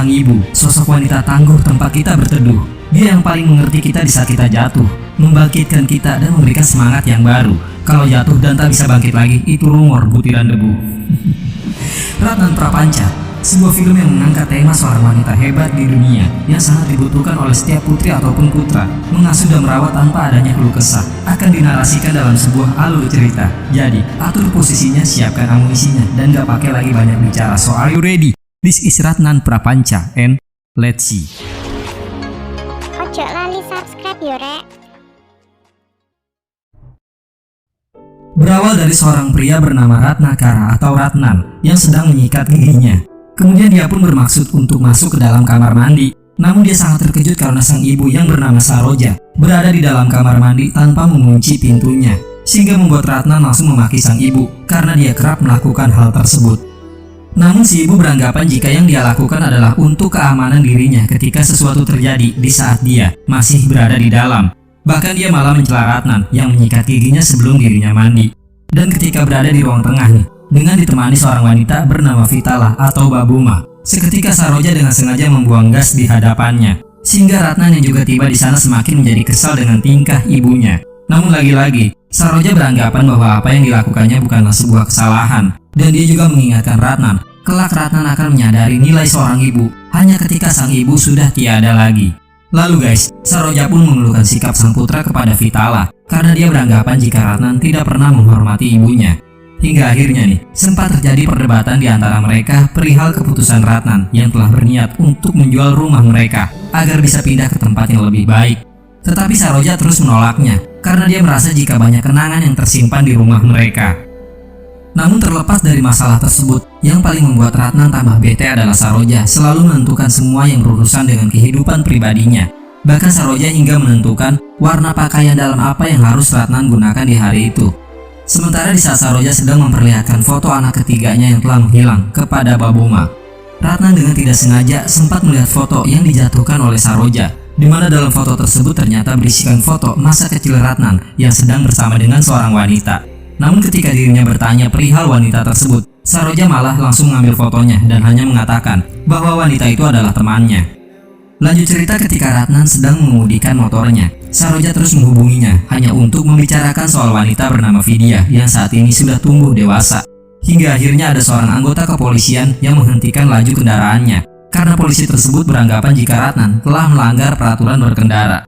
sang ibu, sosok wanita tangguh tempat kita berteduh. Dia yang paling mengerti kita di saat kita jatuh, membangkitkan kita dan memberikan semangat yang baru. Kalau jatuh dan tak bisa bangkit lagi, itu rumor butiran debu. Ratnan Prapanca, sebuah film yang mengangkat tema seorang wanita hebat di dunia yang sangat dibutuhkan oleh setiap putri ataupun putra, mengasuh dan merawat tanpa adanya keluh kesah, akan dinarasikan dalam sebuah alur cerita. Jadi, atur posisinya, siapkan amunisinya, dan gak pakai lagi banyak bicara. So are you ready? This is Ratnan Prapanca and let's see. Ojo lali subscribe yo rek. Berawal dari seorang pria bernama Ratnakara atau Ratnan yang sedang menyikat giginya. Kemudian dia pun bermaksud untuk masuk ke dalam kamar mandi. Namun dia sangat terkejut karena sang ibu yang bernama Saroja berada di dalam kamar mandi tanpa mengunci pintunya. Sehingga membuat Ratnan langsung memaki sang ibu karena dia kerap melakukan hal tersebut. Namun si ibu beranggapan jika yang dia lakukan adalah untuk keamanan dirinya ketika sesuatu terjadi di saat dia masih berada di dalam. Bahkan dia malah mencela Ratnan yang menyikat giginya sebelum dirinya mandi. Dan ketika berada di ruang tengah nih, dengan ditemani seorang wanita bernama Vitala atau Babuma, seketika Saroja dengan sengaja membuang gas di hadapannya. Sehingga Ratnan yang juga tiba di sana semakin menjadi kesal dengan tingkah ibunya. Namun lagi-lagi, Saroja beranggapan bahwa apa yang dilakukannya bukanlah sebuah kesalahan. Dan dia juga mengingatkan Ratnan, kelak Ratnan akan menyadari nilai seorang ibu hanya ketika sang ibu sudah tiada lagi. Lalu guys, Saroja pun mengeluhkan sikap sang putra kepada Vitala karena dia beranggapan jika Ratnan tidak pernah menghormati ibunya. Hingga akhirnya nih, sempat terjadi perdebatan di antara mereka perihal keputusan Ratnan yang telah berniat untuk menjual rumah mereka agar bisa pindah ke tempat yang lebih baik. Tetapi Saroja terus menolaknya karena dia merasa jika banyak kenangan yang tersimpan di rumah mereka. Namun terlepas dari masalah tersebut, yang paling membuat Ratnan tambah bete adalah Saroja selalu menentukan semua yang berurusan dengan kehidupan pribadinya. Bahkan Saroja hingga menentukan warna pakaian dalam apa yang harus Ratnan gunakan di hari itu. Sementara di saat Saroja sedang memperlihatkan foto anak ketiganya yang telah menghilang kepada Babuma, Ratnan dengan tidak sengaja sempat melihat foto yang dijatuhkan oleh Saroja, di mana dalam foto tersebut ternyata berisikan foto masa kecil Ratnan yang sedang bersama dengan seorang wanita. Namun ketika dirinya bertanya perihal wanita tersebut, Saroja malah langsung mengambil fotonya dan hanya mengatakan bahwa wanita itu adalah temannya. Lanjut cerita, ketika Ratnan sedang mengemudikan motornya, Saroja terus menghubunginya hanya untuk membicarakan soal wanita bernama Vidya yang saat ini sudah tumbuh dewasa. Hingga akhirnya ada seorang anggota kepolisian yang menghentikan laju kendaraannya karena polisi tersebut beranggapan jika Ratnan telah melanggar peraturan berkendara.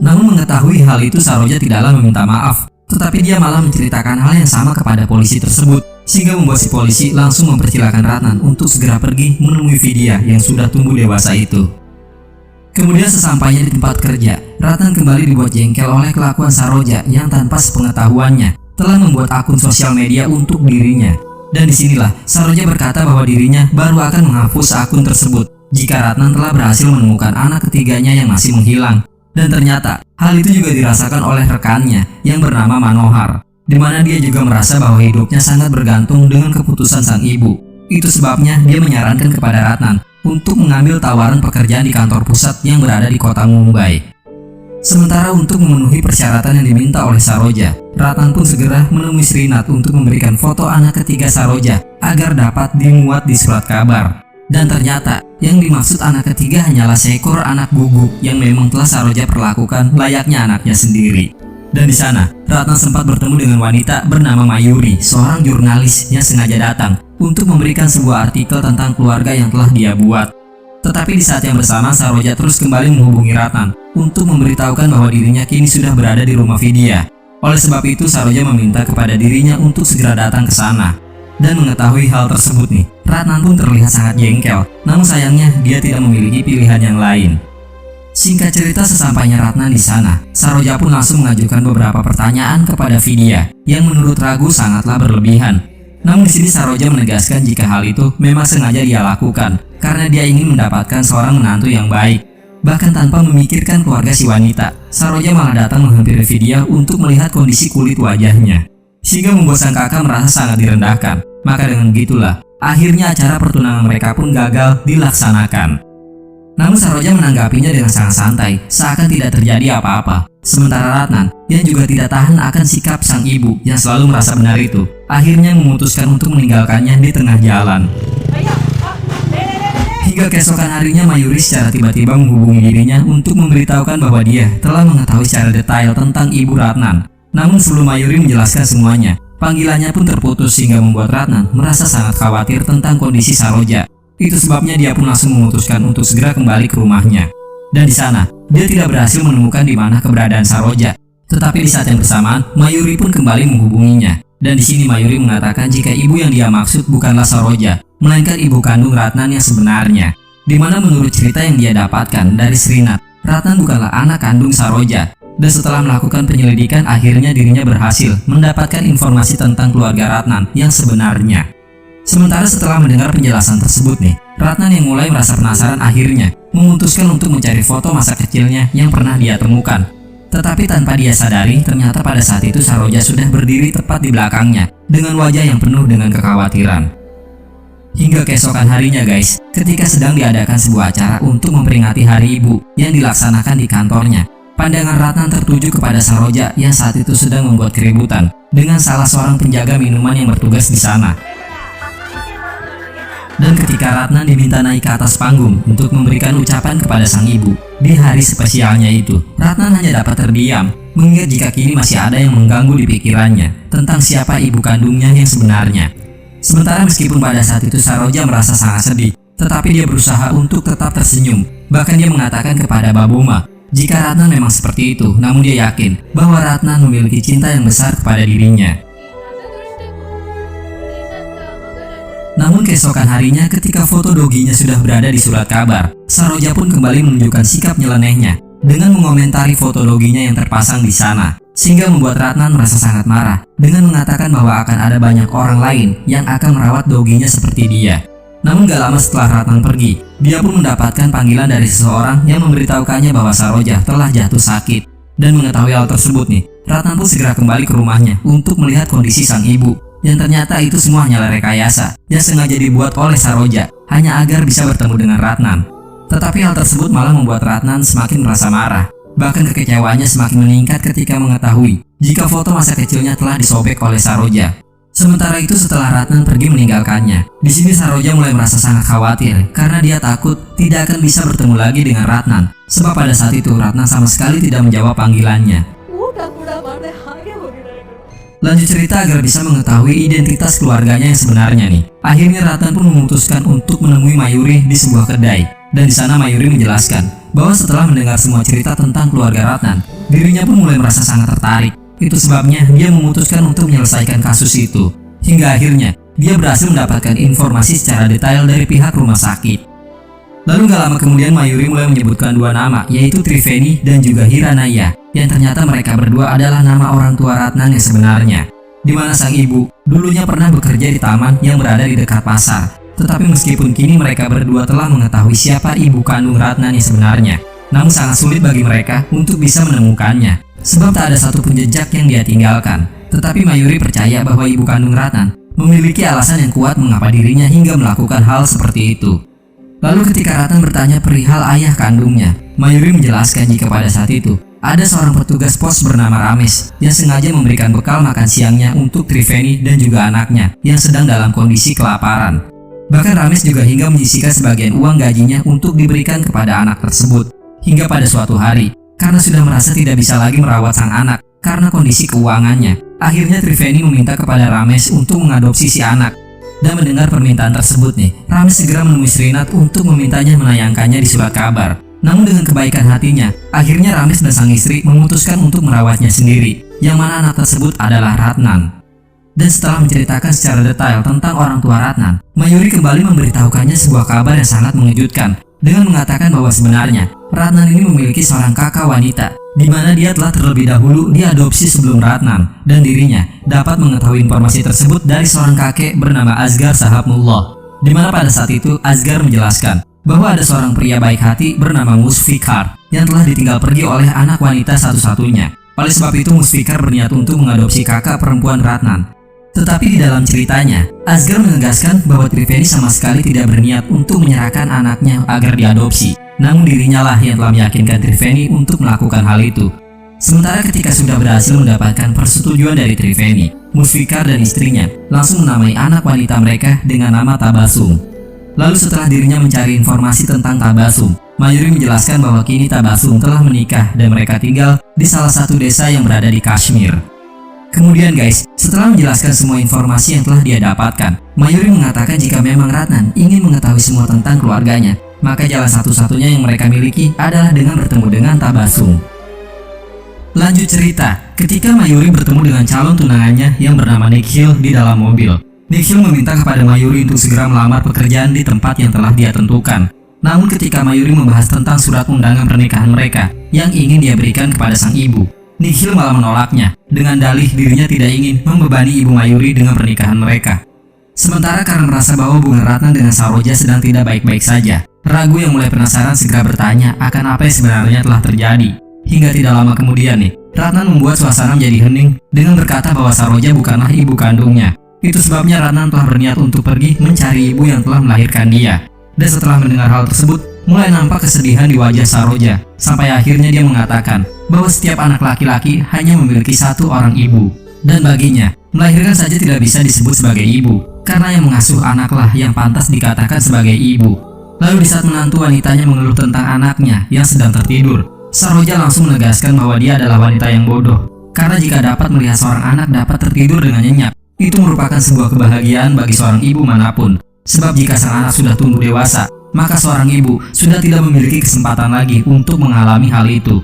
Namun mengetahui hal itu, Saroja tidaklah meminta maaf, tetapi dia malah menceritakan hal yang sama kepada polisi tersebut, sehingga membuat si polisi langsung mempersilahkan Ratnan untuk segera pergi menemui Vidya yang sudah tumbuh dewasa itu. Kemudian sesampainya di tempat kerja, Ratnan kembali dibuat jengkel oleh kelakuan Saroja yang tanpa sepengetahuannya telah membuat akun sosial media untuk dirinya. Dan disinilah Saroja berkata bahwa dirinya baru akan menghapus akun tersebut jika Ratnan telah berhasil menemukan anak ketiganya yang masih menghilang. Dan ternyata hal itu juga dirasakan oleh rekannya yang bernama Manohar, di mana dia juga merasa bahwa hidupnya sangat bergantung dengan keputusan sang ibu. Itu sebabnya dia menyarankan kepada Ratnan untuk mengambil tawaran pekerjaan di kantor pusat yang berada di kota Mumbai. Sementara untuk memenuhi persyaratan yang diminta oleh Saroja, Ratnan pun segera menemui Srinath untuk memberikan foto anak ketiga Saroja agar dapat dimuat di surat kabar. Dan ternyata yang dimaksud anak ketiga hanyalah seekor anak guguk yang memang telah Saroja perlakukan layaknya anaknya sendiri. Dan di sana, Ratnan sempat bertemu dengan wanita bernama Mayuri, seorang jurnalis yang sengaja datang untuk memberikan sebuah artikel tentang keluarga yang telah dia buat. Tetapi di saat yang bersama, Saroja terus kembali menghubungi Ratnan untuk memberitahukan bahwa dirinya kini sudah berada di rumah Vidya. Oleh sebab itu, Saroja meminta kepada dirinya untuk segera datang ke sana. Dan mengetahui hal tersebut nih, Ratnan pun terlihat sangat jengkel. Namun sayangnya dia tidak memiliki pilihan yang lain. Singkat cerita, sesampainya Ratnan di sana, Saroja pun langsung mengajukan beberapa pertanyaan kepada Vidya yang menurut Ragu sangatlah berlebihan. Namun di sini Saroja menegaskan jika hal itu memang sengaja dia lakukan karena dia ingin mendapatkan seorang menantu yang baik. Bahkan tanpa memikirkan keluarga si wanita, Saroja malah datang menghampiri Vidya untuk melihat kondisi kulit wajahnya, sehingga membuat sang kakak merasa sangat direndahkan. Maka dengan begitulah, akhirnya acara pertunangan mereka pun gagal dilaksanakan. Namun Saroja menanggapinya dengan sangat santai, seakan tidak terjadi apa-apa. Sementara Ratnan, yang juga tidak tahan akan sikap sang ibu yang selalu merasa benar itu, akhirnya memutuskan untuk meninggalkannya di tengah jalan. Hingga keesokan harinya Mayuri secara tiba-tiba menghubungi dirinya untuk memberitahukan bahwa dia telah mengetahui secara detail tentang Ibu Ratnan. Namun sebelum Mayuri menjelaskan semuanya, panggilannya pun terputus sehingga membuat Ratnan merasa sangat khawatir tentang kondisi Saroja. Itu sebabnya dia pun langsung memutuskan untuk segera kembali ke rumahnya. Dan di sana, dia tidak berhasil menemukan di mana keberadaan Saroja. Tetapi di saat yang bersamaan, Mayuri pun kembali menghubunginya. Dan di sini Mayuri mengatakan jika ibu yang dia maksud bukanlah Saroja, melainkan ibu kandung Ratnan yang sebenarnya. Di mana menurut cerita yang dia dapatkan dari Srinath, Ratnan bukanlah anak kandung Saroja. Dan setelah melakukan penyelidikan, akhirnya dirinya berhasil mendapatkan informasi tentang keluarga Ratnan yang sebenarnya. Sementara setelah mendengar penjelasan tersebut nih, Ratnan yang mulai merasa penasaran akhirnya memutuskan untuk mencari foto masa kecilnya yang pernah dia temukan. Tetapi tanpa dia sadari, ternyata pada saat itu Saroja sudah berdiri tepat di belakangnya dengan wajah yang penuh dengan kekhawatiran. Hingga keesokan harinya guys, ketika sedang diadakan sebuah acara untuk memperingati Hari Ibu yang dilaksanakan di kantornya, pandangan Ratnan tertuju kepada Saroja yang saat itu sedang membuat keributan dengan salah seorang penjaga minuman yang bertugas di sana. Dan ketika Ratnan diminta naik ke atas panggung untuk memberikan ucapan kepada sang ibu di hari spesialnya itu, Ratnan hanya dapat terdiam, mengingat jika kini masih ada yang mengganggu di pikirannya tentang siapa ibu kandungnya yang sebenarnya. Sementara meskipun pada saat itu Saroja merasa sangat sedih, tetapi dia berusaha untuk tetap tersenyum. Bahkan dia mengatakan kepada Baboma, jika Ratnan memang seperti itu, namun dia yakin bahwa Ratnan memiliki cinta yang besar kepada dirinya. Namun keesokan harinya ketika foto doginya sudah berada di surat kabar, Saroja pun kembali menunjukkan sikap nyelenehnya dengan mengomentari foto doginya yang terpasang di sana, sehingga membuat Ratnan merasa sangat marah dengan mengatakan bahwa akan ada banyak orang lain yang akan merawat doginya seperti dia. Namun gak lama setelah Ratnan pergi, dia pun mendapatkan panggilan dari seseorang yang memberitahukannya bahwa Saroja telah jatuh sakit. Dan mengetahui hal tersebut nih, Ratnan pun segera kembali ke rumahnya untuk melihat kondisi sang ibu. Yang ternyata itu semua hanyalah rekayasa yang sengaja dibuat oleh Saroja hanya agar bisa bertemu dengan Ratnan. Tetapi hal tersebut malah membuat Ratnan semakin merasa marah. Bahkan kekecewaannya semakin meningkat ketika mengetahui jika foto masa kecilnya telah disobek oleh Saroja. Sementara itu setelah Ratnan pergi meninggalkannya, di sini Saroja mulai merasa sangat khawatir karena dia takut tidak akan bisa bertemu lagi dengan Ratnan. Sebab pada saat itu Ratnan sama sekali tidak menjawab panggilannya. Lanjut cerita agar bisa mengetahui identitas keluarganya yang sebenarnya nih. Akhirnya Ratnan pun memutuskan untuk menemui Mayuri di sebuah kedai. Dan di sana Mayuri menjelaskan bahwa setelah mendengar semua cerita tentang keluarga Ratnan, dirinya pun mulai merasa sangat tertarik. Itu sebabnya dia memutuskan untuk menyelesaikan kasus itu. Hingga akhirnya dia berhasil mendapatkan informasi secara detail dari pihak rumah sakit. Lalu gak lama kemudian Mayuri mulai menyebutkan dua nama, yaitu Triveni dan juga Hiranaya, yang ternyata mereka berdua adalah nama orang tua Ratnan yang sebenarnya. Di mana sang ibu dulunya pernah bekerja di taman yang berada di dekat pasar. Tetapi meskipun kini mereka berdua telah mengetahui siapa ibu kandung Ratnan yang sebenarnya, namun sangat sulit bagi mereka untuk bisa menemukannya, sebab tak ada satupun jejak yang dia tinggalkan. Tetapi Mayuri percaya bahwa ibu kandung Ratnan memiliki alasan yang kuat mengapa dirinya hingga melakukan hal seperti itu. Lalu ketika Ratnan bertanya perihal ayah kandungnya, Mayuri menjelaskan jika pada saat itu ada seorang petugas pos bernama Ramesh yang sengaja memberikan bekal makan siangnya untuk Triveni dan juga anaknya yang sedang dalam kondisi kelaparan. Bahkan Ramesh juga hingga menyisihkan sebagian uang gajinya untuk diberikan kepada anak tersebut. Hingga pada suatu hari, karena sudah merasa tidak bisa lagi merawat sang anak karena kondisi keuangannya, akhirnya Triveni meminta kepada Ramesh untuk mengadopsi si anak. Dan mendengar permintaan tersebut nih, Ramesh segera menemui Srinath untuk memintanya menayangkannya di surat kabar. Namun dengan kebaikan hatinya, akhirnya Ramesh dan sang istri memutuskan untuk merawatnya sendiri, yang mana anak tersebut adalah Ratnan. Dan setelah menceritakan secara detail tentang orang tua Ratnan, Mayuri kembali memberitahukannya sebuah kabar yang sangat mengejutkan, dengan mengatakan bahwa sebenarnya Ratnan ini memiliki seorang kakak wanita, di mana dia telah terlebih dahulu diadopsi sebelum Ratnan, dan dirinya dapat mengetahui informasi tersebut dari seorang kakek bernama Asghar Sahabullah. Di mana pada saat itu Asghar menjelaskan bahwa ada seorang pria baik hati bernama Musfikar yang telah ditinggal pergi oleh anak wanita satu-satunya. Oleh sebab itu Musfikar berniat untuk mengadopsi kakak perempuan Ratnan. Tetapi di dalam ceritanya, Asghar menegaskan bahwa Triveni sama sekali tidak berniat untuk menyerahkan anaknya agar diadopsi. Namun dirinya lah yang telah meyakinkan Triveni untuk melakukan hal itu. Sementara ketika sudah berhasil mendapatkan persetujuan dari Triveni, Musfikar dan istrinya langsung menamai anak wanita mereka dengan nama Tabasum. Lalu setelah dirinya mencari informasi tentang Tabasum, Mayuri menjelaskan bahwa kini Tabasum telah menikah dan mereka tinggal di salah satu desa yang berada di Kashmir. Kemudian guys, setelah menjelaskan semua informasi yang telah dia dapatkan, Mayuri mengatakan jika memang Ratnan ingin mengetahui semua tentang keluarganya, maka jalan satu-satunya yang mereka miliki adalah dengan bertemu dengan Tabasum. Lanjut cerita, ketika Mayuri bertemu dengan calon tunangannya yang bernama Nikhil di dalam mobil. Nikhil meminta kepada Mayuri untuk segera melamar pekerjaan di tempat yang telah dia tentukan. Namun ketika Mayuri membahas tentang surat undangan pernikahan mereka yang ingin dia berikan kepada sang ibu, Nikhil malah menolaknya dengan dalih dirinya tidak ingin membebani ibu Mayuri dengan pernikahan mereka. Sementara karena merasa bahwa hubungan Ratnan dengan Saroja sedang tidak baik-baik saja, ragu yang mulai penasaran segera bertanya akan apa yang sebenarnya telah terjadi. Hingga tidak lama kemudian nih, Ratnan membuat suasana menjadi hening dengan berkata bahwa Saroja bukanlah ibu kandungnya. Itu sebabnya Ratnan telah berniat untuk pergi mencari ibu yang telah melahirkan dia. Dan setelah mendengar hal tersebut, mulai nampak kesedihan di wajah Saroja. Sampai akhirnya dia mengatakan bahwa setiap anak laki-laki hanya memiliki satu orang ibu. Dan baginya, melahirkan saja tidak bisa disebut sebagai ibu, karena yang mengasuh anaklah yang pantas dikatakan sebagai ibu. Lalu di saat menantu wanitanya mengeluh tentang anaknya yang sedang tertidur, Saroja langsung menegaskan bahwa dia adalah wanita yang bodoh. Karena jika dapat melihat seorang anak dapat tertidur dengan nyenyak, itu merupakan sebuah kebahagiaan bagi seorang ibu manapun. Sebab jika sang anak sudah tumbuh dewasa, maka seorang ibu sudah tidak memiliki kesempatan lagi untuk mengalami hal itu.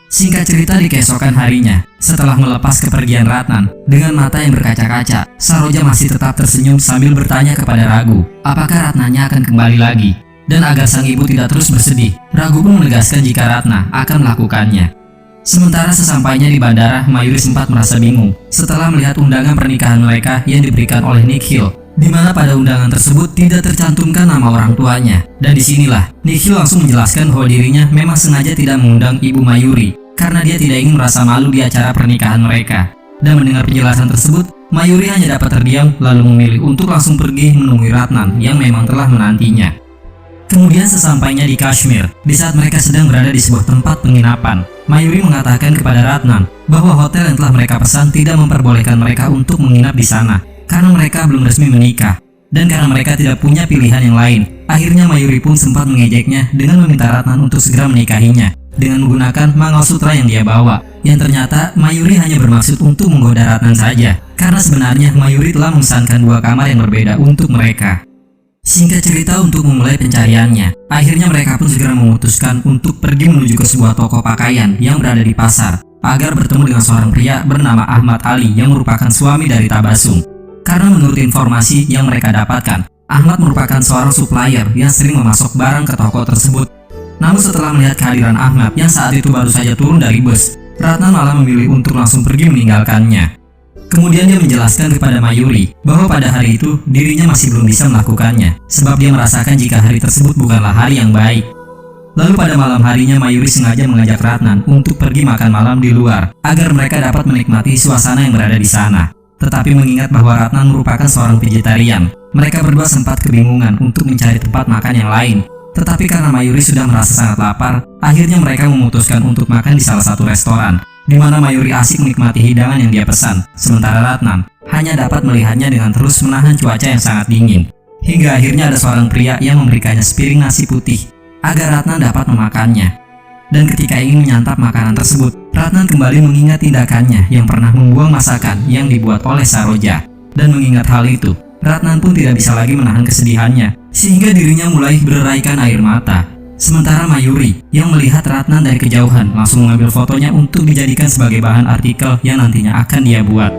Singkat cerita, di keesokan harinya, setelah melepas kepergian Ratnan, dengan mata yang berkaca-kaca, Saroja masih tetap tersenyum sambil bertanya kepada Ragu, apakah Ratnanya akan kembali lagi. Dan agar sang ibu tidak terus bersedih, Ragu pun menegaskan jika Ratna akan melakukannya. Sementara sesampainya di bandara, Mayuri sempat merasa bingung setelah melihat undangan pernikahan mereka yang diberikan oleh Nikhil, di mana pada undangan tersebut tidak tercantumkan nama orang tuanya. Dan disinilah Nikhil langsung menjelaskan bahwa dirinya memang sengaja tidak mengundang ibu Mayuri karena dia tidak ingin merasa malu di acara pernikahan mereka. Dan mendengar penjelasan tersebut, Mayuri hanya dapat terdiam lalu memilih untuk langsung pergi menemui Ratnan yang memang telah menantinya. Kemudian sesampainya di Kashmir, di saat mereka sedang berada di sebuah tempat penginapan, Mayuri mengatakan kepada Ratnan bahwa hotel yang telah mereka pesan tidak memperbolehkan mereka untuk menginap di sana karena mereka belum resmi menikah. Dan karena mereka tidak punya pilihan yang lain, akhirnya Mayuri pun sempat mengejeknya dengan meminta Ratnan untuk segera menikahinya dengan menggunakan Mangalsutra yang dia bawa. Yang ternyata Mayuri hanya bermaksud untuk menggoda Ratnan saja, karena sebenarnya Mayuri telah memesankan 2 kamar yang berbeda untuk mereka. Singkat cerita, untuk memulai pencariannya, akhirnya mereka pun segera memutuskan untuk pergi menuju ke sebuah toko pakaian yang berada di pasar agar bertemu dengan seorang pria bernama Ahmad Ali yang merupakan suami dari Tabasum. Karena menurut informasi yang mereka dapatkan, Ahmad merupakan seorang supplier yang sering memasok barang ke toko tersebut. Namun setelah melihat kehadiran Ahmad yang saat itu baru saja turun dari bus, Ratnan malah memilih untuk langsung pergi meninggalkannya. Kemudian dia menjelaskan kepada Mayuri bahwa pada hari itu dirinya masih belum bisa melakukannya, sebab dia merasakan jika hari tersebut bukanlah hari yang baik. Lalu pada malam harinya Mayuri sengaja mengajak Ratnan untuk pergi makan malam di luar, agar mereka dapat menikmati suasana yang berada di sana. Tetapi mengingat bahwa Ratnan merupakan seorang vegetarian, mereka berdua sempat kebingungan untuk mencari tempat makan yang lain. Tetapi karena Mayuri sudah merasa sangat lapar, akhirnya mereka memutuskan untuk makan di salah satu restoran, di mana Mayuri asik menikmati hidangan yang dia pesan, sementara Ratnan hanya dapat melihatnya dengan terus menahan cuaca yang sangat dingin. Hingga akhirnya ada seorang pria yang memberikannya sepiring nasi putih agar Ratnan dapat memakannya. Dan ketika ingin menyantap makanan tersebut, Ratnan kembali mengingat tindakannya yang pernah membuang masakan yang dibuat oleh Saroja. Dan mengingat hal itu, Ratnan pun tidak bisa lagi menahan kesedihannya, sehingga dirinya mulai bereraikan air mata. Sementara Mayuri yang melihat Ratnan dari kejauhan langsung mengambil fotonya untuk dijadikan sebagai bahan artikel yang nantinya akan dia buat.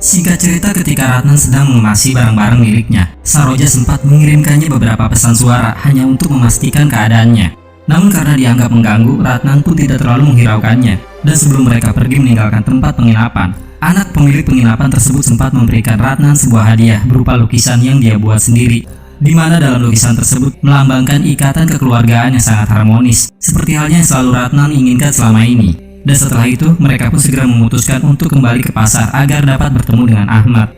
Singkat cerita, ketika Ratnan sedang mengemasi barang-barang miliknya, Saroja sempat mengirimkannya beberapa pesan suara hanya untuk memastikan keadaannya. Namun karena dianggap mengganggu, Ratnan pun tidak terlalu menghiraukannya. Dan sebelum mereka pergi meninggalkan tempat penginapan, anak pemilik penginapan tersebut sempat memberikan Ratnan sebuah hadiah berupa lukisan yang dia buat sendiri, di mana dalam lukisan tersebut melambangkan ikatan kekeluargaan yang sangat harmonis, seperti halnya yang selalu Ratnan inginkan selama ini. Dan setelah itu, mereka pun segera memutuskan untuk kembali ke pasar agar dapat bertemu dengan Ahmad.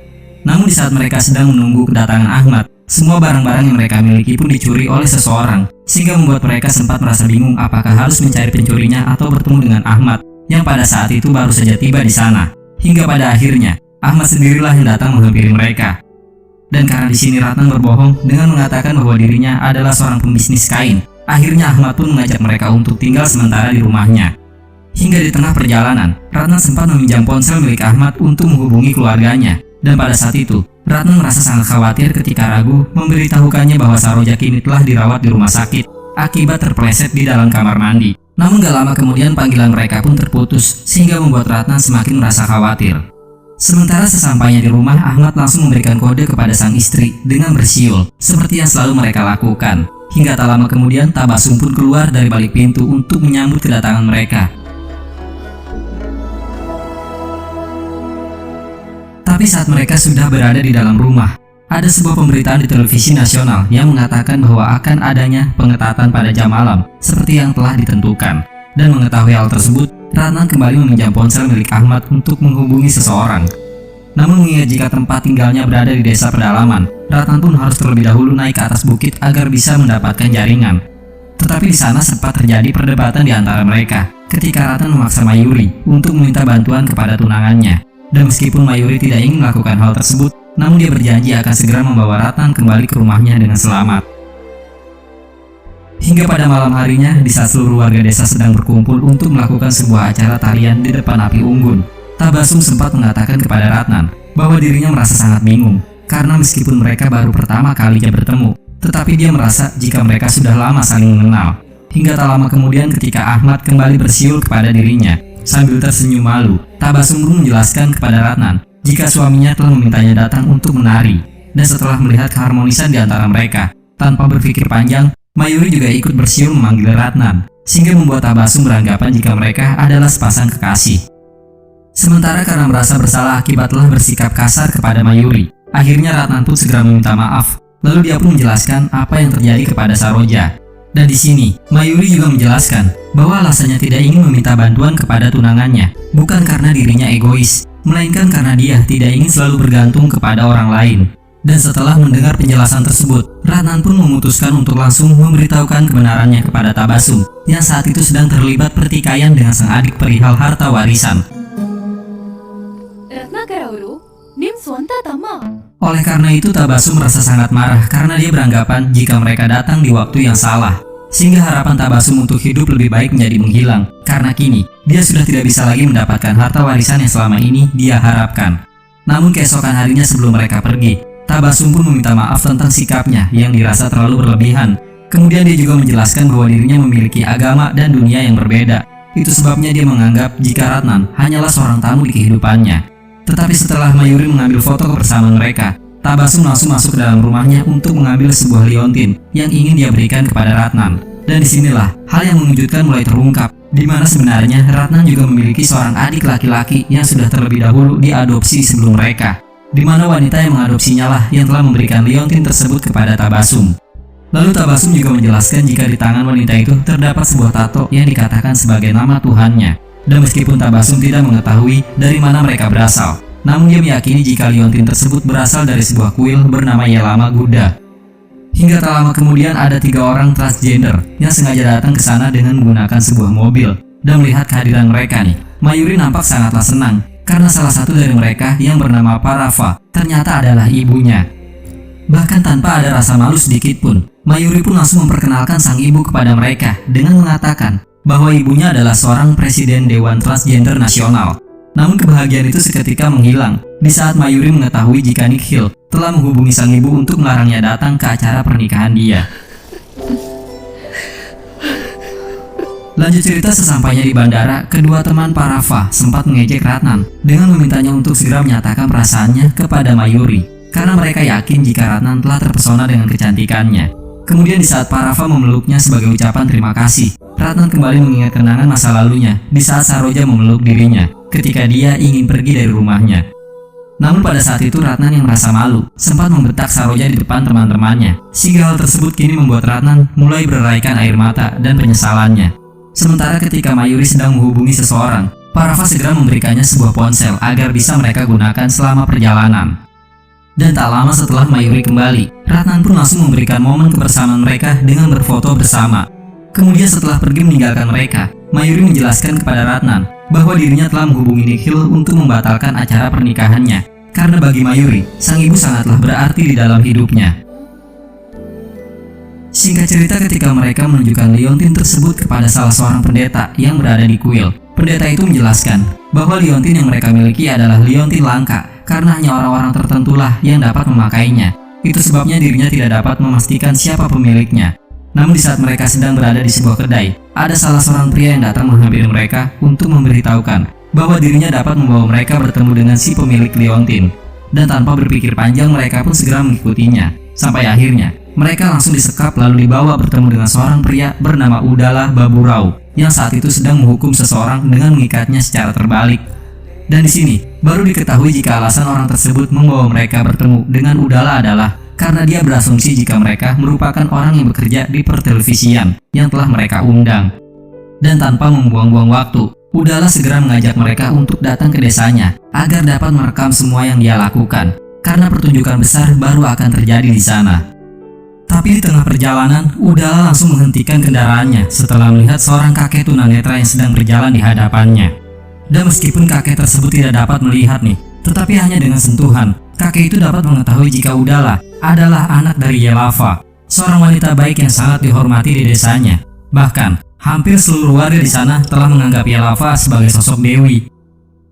Namun di saat mereka sedang menunggu kedatangan Ahmad, semua barang-barang yang mereka miliki pun dicuri oleh seseorang, sehingga membuat mereka sempat merasa bingung apakah harus mencari pencurinya atau bertemu dengan Ahmad, yang pada saat itu baru saja tiba di sana. Hingga pada akhirnya, Ahmad sendirilah yang datang menghampiri mereka. Dan karena di sini Ratnan berbohong dengan mengatakan bahwa dirinya adalah seorang pembisnis kain, akhirnya Ahmad pun mengajak mereka untuk tinggal sementara di rumahnya. Hingga di tengah perjalanan, Ratnan sempat meminjam ponsel milik Ahmad untuk menghubungi keluarganya. Dan pada saat itu, Ratnan merasa sangat khawatir ketika ragu memberitahukannya bahwa Saroja kini telah dirawat di rumah sakit akibat terpeleset di dalam kamar mandi. Namun gak lama kemudian panggilan mereka pun terputus sehingga membuat Ratnan semakin merasa khawatir. Sementara sesampainya di rumah, Ahmad langsung memberikan kode kepada sang istri dengan bersiul seperti yang selalu mereka lakukan. Hingga tak lama kemudian Tabassum pun keluar dari balik pintu untuk menyambut kedatangan mereka. Tapi saat mereka sudah berada di dalam rumah, ada sebuah pemberitaan di televisi nasional yang mengatakan bahwa akan adanya pengetatan pada jam malam seperti yang telah ditentukan. Dan mengetahui hal tersebut, Ratnan kembali meminjam ponsel milik Ahmad untuk menghubungi seseorang. Namun mengingat jika tempat tinggalnya berada di desa pedalaman, Ratnan pun harus terlebih dahulu naik ke atas bukit agar bisa mendapatkan jaringan. Tetapi di sana sempat terjadi perdebatan di antara mereka ketika Ratnan memaksa Mayuri untuk meminta bantuan kepada tunangannya. Dan meskipun Mayuri tidak ingin melakukan hal tersebut, namun dia berjanji akan segera membawa Ratnan kembali ke rumahnya dengan selamat. Hingga pada malam harinya, di saat seluruh warga desa sedang berkumpul untuk melakukan sebuah acara tarian di depan api unggun, Tabassum sempat mengatakan kepada Ratnan bahwa dirinya merasa sangat bingung karena meskipun mereka baru pertama kalinya bertemu, tetapi dia merasa jika mereka sudah lama saling mengenal. Hingga tak lama kemudian ketika Ahmad kembali bersiul kepada dirinya sambil tersenyum malu, Tabassum pun menjelaskan kepada Ratnan jika suaminya telah memintanya datang untuk menari. Dan setelah melihat keharmonisan di antara mereka, tanpa berpikir panjang, Mayuri juga ikut bersiul memanggil Ratnan, sehingga membuat Tabassum beranggapan jika mereka adalah sepasang kekasih. Sementara karena merasa bersalah akibat telah bersikap kasar kepada Mayuri, akhirnya Ratnan pun segera meminta maaf. Lalu dia pun menjelaskan apa yang terjadi kepada Saroja. Dan di sini, Mayuri juga menjelaskan bahwa alasannya tidak ingin meminta bantuan kepada tunangannya bukan karena dirinya egois, melainkan karena dia tidak ingin selalu bergantung kepada orang lain. Dan setelah mendengar penjelasan tersebut, Ratnan pun memutuskan untuk langsung memberitahukan kebenarannya kepada Tabassum yang saat itu sedang terlibat pertikaian dengan sang adik perihal harta warisan. Oleh karena itu, Tabassum merasa sangat marah karena dia beranggapan jika mereka datang di waktu yang salah, sehingga harapan Tabassum untuk hidup lebih baik menjadi menghilang karena kini dia sudah tidak bisa lagi mendapatkan harta warisan yang selama ini dia harapkan. Namun keesokan harinya sebelum mereka pergi, Tabassum pun meminta maaf tentang sikapnya yang dirasa terlalu berlebihan. Kemudian dia juga menjelaskan bahwa dirinya memiliki agama dan dunia yang berbeda. Itu sebabnya dia menganggap jika Ratnan hanyalah seorang tamu di kehidupannya. Tetapi setelah Mayuri mengambil foto kebersamaan mereka, Tabassum langsung masuk ke dalam rumahnya untuk mengambil sebuah liontin yang ingin dia berikan kepada Ratnan. Dan disinilah hal yang mengejutkan mulai terungkap, di mana sebenarnya Ratnan juga memiliki seorang adik laki-laki yang sudah terlebih dahulu diadopsi sebelum mereka, di mana wanita yang mengadopsinya lah yang telah memberikan liontin tersebut kepada Tabassum. Lalu Tabassum juga menjelaskan jika di tangan wanita itu terdapat sebuah tato yang dikatakan sebagai nama Tuhannya. Dan meskipun Tabassum tidak mengetahui dari mana mereka berasal, namun dia meyakini jika liontin tersebut berasal dari sebuah kuil bernama Yelama Guda. Hingga tak lama kemudian ada 3 orang transgender yang sengaja datang ke sana dengan menggunakan sebuah mobil. Dan melihat kehadiran mereka nih, Mayuri nampak sangatlah senang karena salah satu dari mereka yang bernama Parava ternyata adalah ibunya. Bahkan tanpa ada rasa malu sedikit pun, Mayuri pun langsung memperkenalkan sang ibu kepada mereka dengan mengatakan bahwa ibunya adalah seorang presiden Dewan Transgender Nasional. Namun kebahagiaan itu seketika menghilang di saat Mayuri mengetahui jika Nikhil telah menghubungi sang ibu untuk melarangnya datang ke acara pernikahan dia. Lanjut cerita, sesampainya di bandara, kedua teman Parava sempat mengejek Ratnan dengan memintanya untuk segera menyatakan perasaannya kepada Mayuri karena mereka yakin jika Ratnan telah terpesona dengan kecantikannya. Kemudian di saat Parava memeluknya sebagai ucapan terima kasih, Ratnan kembali mengingat kenangan masa lalunya di saat Saroja memeluk dirinya ketika dia ingin pergi dari rumahnya. Namun pada saat itu Ratnan yang merasa malu sempat membentak Saroja di depan teman-temannya, sehingga hal tersebut kini membuat Ratnan mulai beraikan air mata dan penyesalannya. Sementara ketika Mayuri sedang menghubungi seseorang, Parava segera memberikannya sebuah ponsel agar bisa mereka gunakan selama perjalanan. Dan tak lama setelah Mayuri kembali, Ratnan pun langsung memberikan momen kebersamaan mereka dengan berfoto bersama. Kemudian setelah pergi meninggalkan mereka, Mayuri menjelaskan kepada Ratnan bahwa dirinya telah menghubungi Nikhil untuk membatalkan acara pernikahannya karena bagi Mayuri, sang ibu sangatlah berarti di dalam hidupnya. Singkat cerita, ketika mereka menunjukkan liontin tersebut kepada salah seorang pendeta yang berada di kuil, pendeta itu menjelaskan bahwa liontin yang mereka miliki adalah liontin langka karena hanya orang-orang tertentulah yang dapat memakainya. Itu sebabnya dirinya tidak dapat memastikan siapa pemiliknya. Namun di saat mereka sedang berada di sebuah kedai, ada salah seorang pria yang datang menghampiri mereka untuk memberitahukan bahwa dirinya dapat membawa mereka bertemu dengan si pemilik liontin. Dan tanpa berpikir panjang, mereka pun segera mengikutinya. Sampai akhirnya mereka langsung disekap lalu dibawa bertemu dengan seorang pria bernama Udala Baburau yang saat itu sedang menghukum seseorang dengan mengikatnya secara terbalik. Dan di sini baru diketahui jika alasan orang tersebut membawa mereka bertemu dengan Udala adalah karena dia berasumsi jika mereka merupakan orang yang bekerja di pertelevisian yang telah mereka undang. Dan tanpa membuang-buang waktu, Udala segera mengajak mereka untuk datang ke desanya agar dapat merekam semua yang dia lakukan, karena pertunjukan besar baru akan terjadi di sana. Tapi di tengah perjalanan, Udala langsung menghentikan kendaraannya setelah melihat seorang kakek tunanetra yang sedang berjalan di hadapannya. Dan meskipun kakek tersebut tidak dapat melihat tetapi hanya dengan sentuhan, kakek itu dapat mengetahui jika Udala adalah anak dari Yelava, seorang wanita baik yang sangat dihormati di desanya. Bahkan, hampir seluruh warga di sana telah menganggap Yelava sebagai sosok dewi.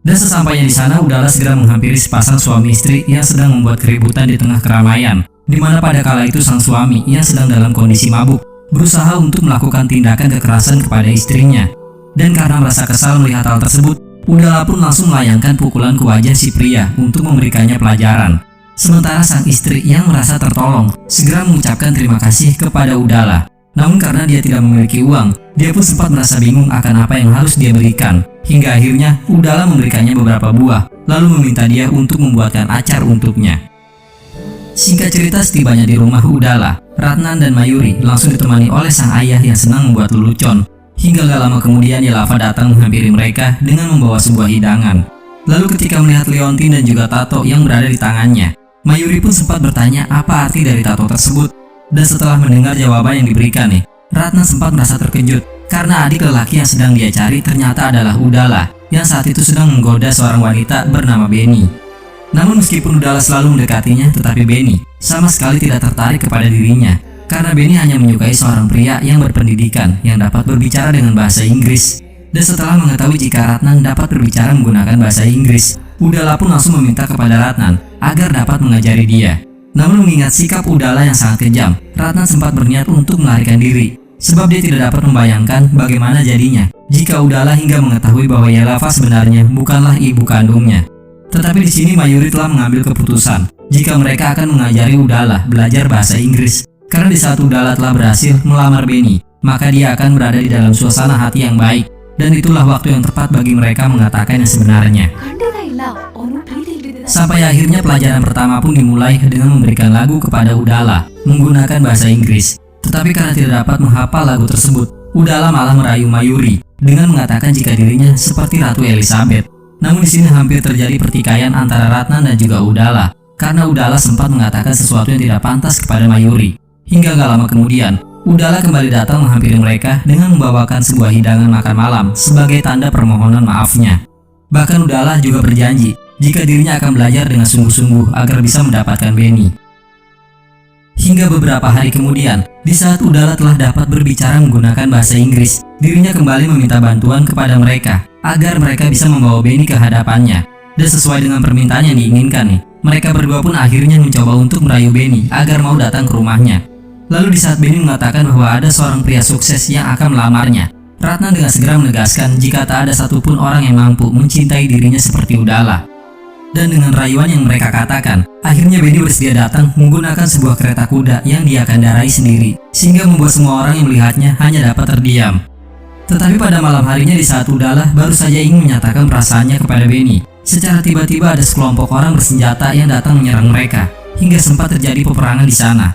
Dan sesampainya di sana, Udala segera menghampiri sepasang suami istri yang sedang membuat keributan di tengah keramaian, di mana pada kala itu sang suami yang sedang dalam kondisi mabuk berusaha untuk melakukan tindakan kekerasan kepada istrinya. Dan karena merasa kesal melihat hal tersebut, Udala pun langsung melayangkan pukulan ke wajah si pria untuk memberikannya pelajaran. Sementara sang istri yang merasa tertolong segera mengucapkan terima kasih kepada Udala. Namun karena dia tidak memiliki uang, dia pun sempat merasa bingung akan apa yang harus dia berikan. Hingga akhirnya Udala memberikannya beberapa buah, lalu meminta dia untuk membuatkan acar untuknya. Singkat cerita, setibanya di rumah Udala, Ratnan dan Mayuri langsung ditemani oleh sang ayah yang senang membuat lelucon. Hingga gak lama kemudian Yelava datang menghampiri mereka dengan membawa sebuah hidangan. Lalu ketika melihat liontin dan juga tato yang berada di tangannya, Mayuri pun sempat bertanya apa arti dari tato tersebut. Dan setelah mendengar jawaban yang diberikan Ratnan sempat merasa terkejut karena adik lelaki yang sedang dia cari ternyata adalah Udala yang saat itu sedang menggoda seorang wanita bernama Beni. Namun meskipun Udala selalu mendekatinya, tetapi Beni sama sekali tidak tertarik kepada dirinya karena Beni hanya menyukai seorang pria yang berpendidikan yang dapat berbicara dengan bahasa Inggris. Dan setelah mengetahui jika Ratnan dapat berbicara menggunakan bahasa Inggris, Udala pun langsung meminta kepada Ratnan agar dapat mengajari dia. Namun mengingat sikap Udala yang sangat kejam, Ratnan sempat berniat untuk melarikan diri, sebab dia tidak dapat membayangkan bagaimana jadinya jika Udala hingga mengetahui bahwa Yelava sebenarnya bukanlah ibu kandungnya. Tetapi di sini Mayuri telah mengambil keputusan jika mereka akan mengajari Udala belajar bahasa Inggris, karena di saat Udala telah berhasil melamar Beni, maka dia akan berada di dalam suasana hati yang baik, dan itulah waktu yang tepat bagi mereka mengatakan yang sebenarnya. Sampai akhirnya pelajaran pertama pun dimulai dengan memberikan lagu kepada Udala menggunakan bahasa Inggris. Tetapi karena tidak dapat menghafal lagu tersebut, Udala malah merayu Mayuri dengan mengatakan jika dirinya seperti Ratu Elizabeth. Namun di sini hampir terjadi pertikaian antara Ratnan dan juga Udala karena Udala sempat mengatakan sesuatu yang tidak pantas kepada Mayuri. Hingga gak lama kemudian, Udala kembali datang menghampiri mereka dengan membawakan sebuah hidangan makan malam sebagai tanda permohonan maafnya. Bahkan Udala juga berjanji jika dirinya akan belajar dengan sungguh-sungguh agar bisa mendapatkan Beni. Hingga beberapa hari kemudian, di saat Udala telah dapat berbicara menggunakan bahasa Inggris, dirinya kembali meminta bantuan kepada mereka agar mereka bisa membawa Beni ke hadapannya. Dan sesuai dengan permintaan yang diinginkan mereka berdua pun akhirnya mencoba untuk merayu Beni agar mau datang ke rumahnya. Lalu di saat Beni mengatakan bahwa ada seorang pria sukses yang akan melamarnya, Ratnan dengan segera menegaskan jika tak ada satupun orang yang mampu mencintai dirinya seperti Udala. Dan dengan rayuan yang mereka katakan, akhirnya Beni bersedia datang menggunakan sebuah kereta kuda yang dia kendarai sendiri, sehingga membuat semua orang yang melihatnya hanya dapat terdiam. Tetapi pada malam harinya di saat Udala baru saja ingin menyatakan perasaannya kepada Beni, secara tiba-tiba ada sekelompok orang bersenjata yang datang menyerang mereka, hingga sempat terjadi peperangan di sana.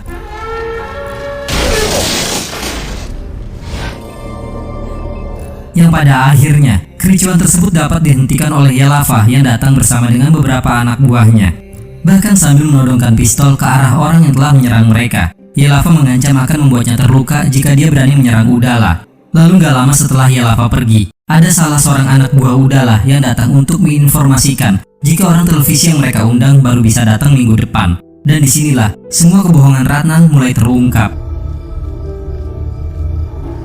Yang pada akhirnya, kericuan tersebut dapat dihentikan oleh Yelava yang datang bersama dengan beberapa anak buahnya. Bahkan sambil menodongkan pistol ke arah orang yang telah menyerang mereka, Yelava mengancam akan membuatnya terluka jika dia berani menyerang Udala. Lalu gak lama setelah Yelava pergi, ada salah seorang anak buah Udala yang datang untuk menginformasikan jika orang televisi yang mereka undang baru bisa datang minggu depan. Dan disinilah semua kebohongan Ratnan mulai terungkap.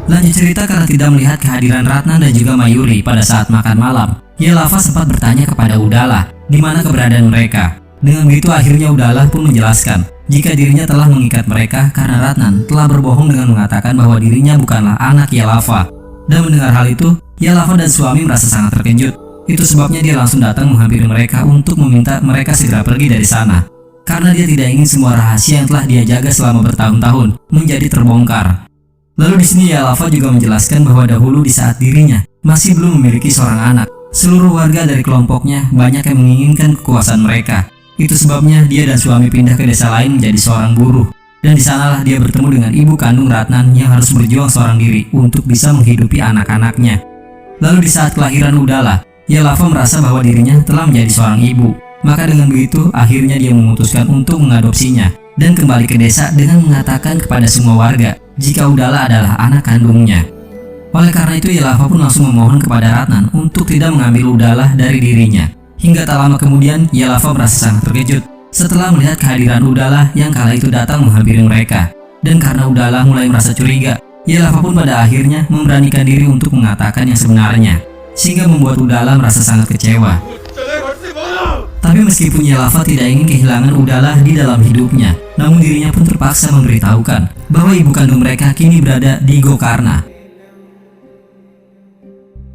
Lanjut cerita, karena tidak melihat kehadiran Ratnan dan juga Mayuri pada saat makan malam, Yelava sempat bertanya kepada Udala di mana keberadaan mereka. Dengan begitu akhirnya Udala pun menjelaskan jika dirinya telah mengikat mereka karena Ratnan telah berbohong dengan mengatakan bahwa dirinya bukanlah anak Yelava. Dan mendengar hal itu, Yelava dan suami merasa sangat terkejut. Itu sebabnya dia langsung datang menghampiri mereka untuk meminta mereka segera pergi dari sana. Karena dia tidak ingin semua rahasia yang telah dia jaga selama bertahun-tahun menjadi terbongkar. Lalu di sini Yelava juga menjelaskan bahwa dahulu di saat dirinya masih belum memiliki seorang anak, seluruh warga dari kelompoknya banyak yang menginginkan kekuasaan mereka. Itu sebabnya dia dan suami pindah ke desa lain menjadi seorang buruh. Dan di sanalah dia bertemu dengan ibu kandung Ratnan yang harus berjuang seorang diri untuk bisa menghidupi anak-anaknya. Lalu di saat kelahiran Udala, Yelava merasa bahwa dirinya telah menjadi seorang ibu. Maka dengan begitu akhirnya dia memutuskan untuk mengadopsinya dan kembali ke desa dengan mengatakan kepada semua warga jika Udala adalah anak kandungnya. Oleh karena itu Yelava pun langsung memohon kepada Ratnan untuk tidak mengambil Udala dari dirinya. Hingga tak lama kemudian Yelava merasa sangat terkejut setelah melihat kehadiran Udala yang kala itu datang menghampiri mereka. Dan karena Udala mulai merasa curiga, Yelava pun pada akhirnya memberanikan diri untuk mengatakan yang sebenarnya, sehingga membuat Udala merasa sangat kecewa. Tapi meskipun Yelava tidak ingin kehilangan Udala di dalam hidupnya, namun dirinya pun terpaksa memberitahukan bahwa ibu kandung mereka kini berada di Gokarna.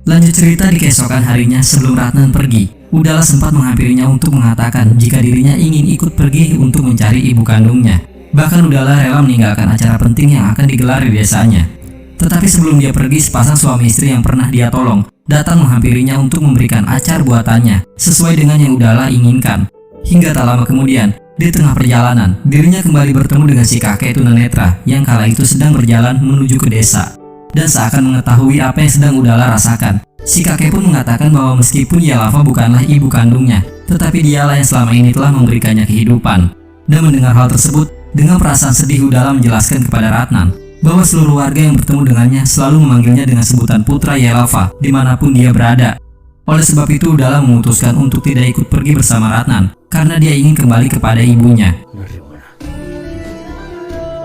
Lanjut cerita, di keesokan harinya sebelum Ratnan pergi, Udala sempat menghampirinya untuk mengatakan jika dirinya ingin ikut pergi untuk mencari ibu kandungnya. Bahkan Udala rela meninggalkan acara penting yang akan digelar di desanya. Tetapi sebelum dia pergi, sepasang suami istri yang pernah dia tolong datang menghampirinya untuk memberikan acar buatannya sesuai dengan yang Udala inginkan. Hingga tak lama kemudian, di tengah perjalanan, dirinya kembali bertemu dengan si kakek tunanetra yang kala itu sedang berjalan menuju ke desa. Dan seakan mengetahui apa yang sedang Udala rasakan, si kakek pun mengatakan bahwa meskipun Yelava bukanlah ibu kandungnya, tetapi dialah yang selama ini telah memberikannya kehidupan. Dan mendengar hal tersebut, dengan perasaan sedih Udala menjelaskan kepada Ratnan bahwa seluruh warga yang bertemu dengannya selalu memanggilnya dengan sebutan putra Yelava dimanapun dia berada. Oleh sebab itu Udala memutuskan untuk tidak ikut pergi bersama Ratnan karena dia ingin kembali kepada ibunya.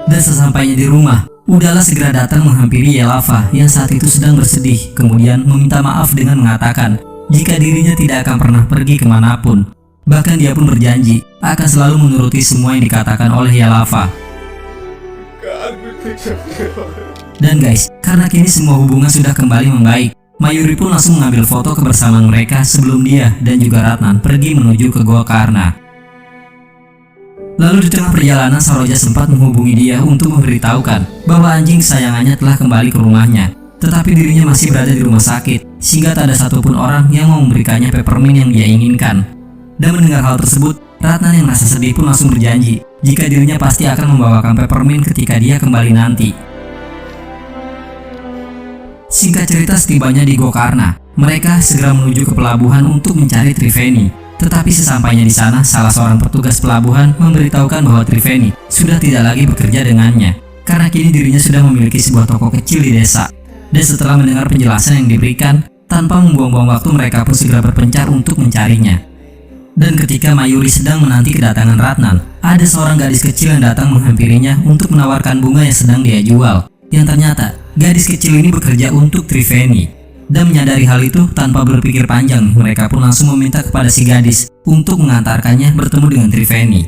Dan sesampainya di rumah, Udala segera datang menghampiri Yelava yang saat itu sedang bersedih, kemudian meminta maaf dengan mengatakan jika dirinya tidak akan pernah pergi kemanapun. Bahkan dia pun berjanji akan selalu menuruti semua yang dikatakan oleh Yelava. Dan guys, karena kini semua hubungan sudah kembali membaik, Mayuri pun langsung mengambil foto kebersamaan mereka sebelum dia dan juga Ratnan pergi menuju ke Gokarna. Lalu di tengah perjalanan Saroja sempat menghubungi dia untuk memberitahukan bahwa anjing kesayangannya telah kembali ke rumahnya, tetapi dirinya masih berada di rumah sakit sehingga tak ada satupun orang yang mau memberikannya peppermint yang dia inginkan. Dan mendengar hal tersebut, Ratnan yang merasa sedih pun langsung berjanji jika dirinya pasti akan membawakan peppermint ketika dia kembali nanti. Singkat cerita, setibanya di Gokarna, mereka segera menuju ke pelabuhan untuk mencari Triveni. Tetapi sesampainya di sana, salah seorang petugas pelabuhan memberitahukan bahwa Triveni sudah tidak lagi bekerja dengannya, karena kini dirinya sudah memiliki sebuah toko kecil di desa. Dan setelah mendengar penjelasan yang diberikan, tanpa membuang-buang waktu mereka pun segera berpencar untuk mencarinya. Dan ketika Mayuri sedang menanti kedatangan Ratnan, ada seorang gadis kecil yang datang menghampirinya untuk menawarkan bunga yang sedang dia jual. Yang ternyata, gadis kecil ini bekerja untuk Triveni. Dan menyadari hal itu, tanpa berpikir panjang, mereka pun langsung meminta kepada si gadis untuk mengantarkannya bertemu dengan Triveni.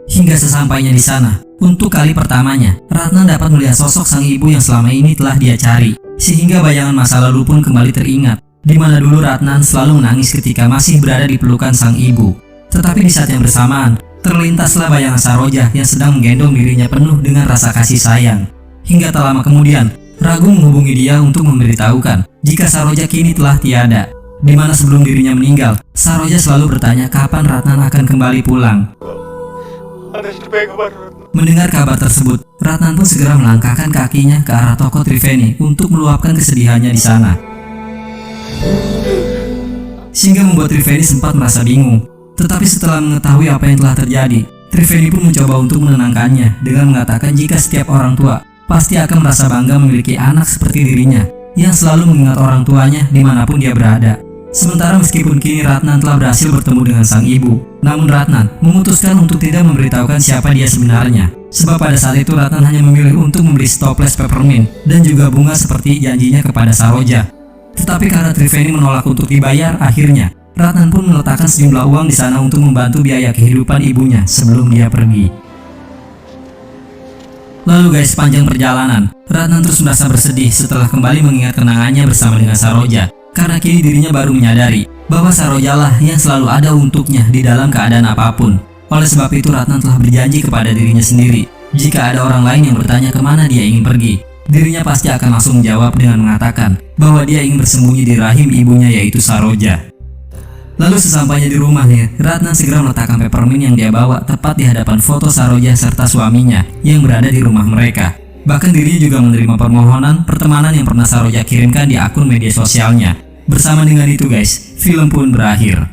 Hingga sesampainya di sana, untuk kali pertamanya, Ratnan dapat melihat sosok sang ibu yang selama ini telah dia cari. Sehingga bayangan masa lalu pun kembali teringat, di mana dulu Ratnan selalu menangis ketika masih berada di pelukan sang ibu. Tetapi di saat yang bersamaan, terlintaslah bayangan Saroja yang sedang menggendong dirinya penuh dengan rasa kasih sayang. Hingga tak lama kemudian, Ragu menghubungi dia untuk memberitahukan jika Saroja kini telah tiada. Di mana sebelum dirinya meninggal, Saroja selalu bertanya kapan Ratnan akan kembali pulang. Mendengar kabar tersebut, Ratnan pun segera melangkahkan kakinya ke arah toko Triveni untuk meluapkan kesedihannya di sana. Sehingga membuat Triveni sempat merasa bingung. Tetapi setelah mengetahui apa yang telah terjadi, Triveni pun mencoba untuk menenangkannya dengan mengatakan jika setiap orang tua pasti akan merasa bangga memiliki anak seperti dirinya, yang selalu mengingat orang tuanya dimanapun dia berada. Sementara meskipun kini Ratnan telah berhasil bertemu dengan sang ibu, namun Ratnan memutuskan untuk tidak memberitahukan siapa dia sebenarnya. Sebab pada saat itu Ratnan hanya memilih untuk membeli stoples peppermint dan juga bunga seperti janjinya kepada Saroja. Tetapi karena Triveni menolak untuk dibayar, akhirnya Ratnan pun meletakkan sejumlah uang di sana untuk membantu biaya kehidupan ibunya sebelum dia pergi. Lalu guys, sepanjang perjalanan, Ratnan terus merasa bersedih setelah kembali mengingat kenangannya bersama dengan Saroja. Karena kini dirinya baru menyadari bahwa Saroja lah yang selalu ada untuknya di dalam keadaan apapun. Oleh sebab itu Ratnan telah berjanji kepada dirinya sendiri, jika ada orang lain yang bertanya kemana dia ingin pergi, dirinya pasti akan langsung menjawab dengan mengatakan bahwa dia ingin bersembunyi di rahim ibunya, yaitu Saroja. Lalu sesampainya di rumahnya, Ratnan segera meletakkan peppermint yang dia bawa tepat di hadapan foto Saroja serta suaminya yang berada di rumah mereka. Bahkan dirinya juga menerima permohonan pertemanan yang pernah Saroja kirimkan di akun media sosialnya. Bersama dengan itu guys, film pun berakhir.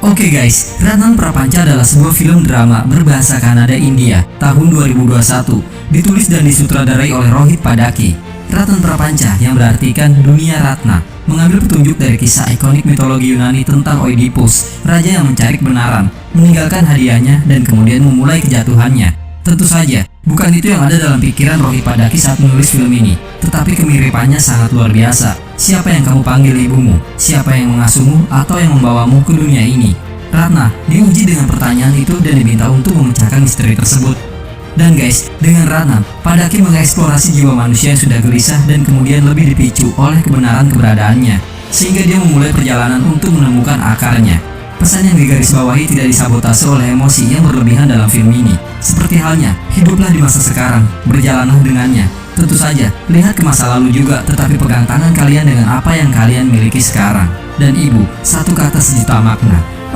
Oke guys, Ratnan Prapanca adalah sebuah film drama berbahasa Kanada India tahun 2021, ditulis dan disutradarai oleh Rohit Padaki. Ratnan Prapanca yang berartikan dunia Ratna mengambil petunjuk dari kisah ikonik mitologi Yunani tentang Oedipus, raja yang mencari kebenaran, meninggalkan hadiahnya dan kemudian memulai kejatuhannya. Tentu saja, bukan itu yang ada dalam pikiran Rohit Padaki saat menulis film ini, tetapi kemiripannya sangat luar biasa. Siapa yang kamu panggil ibumu? Siapa yang mengasuhmu atau yang membawamu ke dunia ini? Ratna diuji dengan pertanyaan itu dan diminta untuk memecahkan misteri tersebut. Dan guys, dengan Ratna, Padaki mengeksplorasi jiwa manusia yang sudah gelisah dan kemudian lebih dipicu oleh kebenaran keberadaannya, sehingga dia memulai perjalanan untuk menemukan akarnya. Pesan yang digarisbawahi tidak disabotase oleh emosi yang berlebihan dalam film ini. Seperti halnya, hiduplah di masa sekarang, berjalanlah dengannya. Tentu saja, lihat ke masa lalu juga, tetapi pegang tangan kalian dengan apa yang kalian miliki sekarang. Dan ibu, satu kata sejuta makna.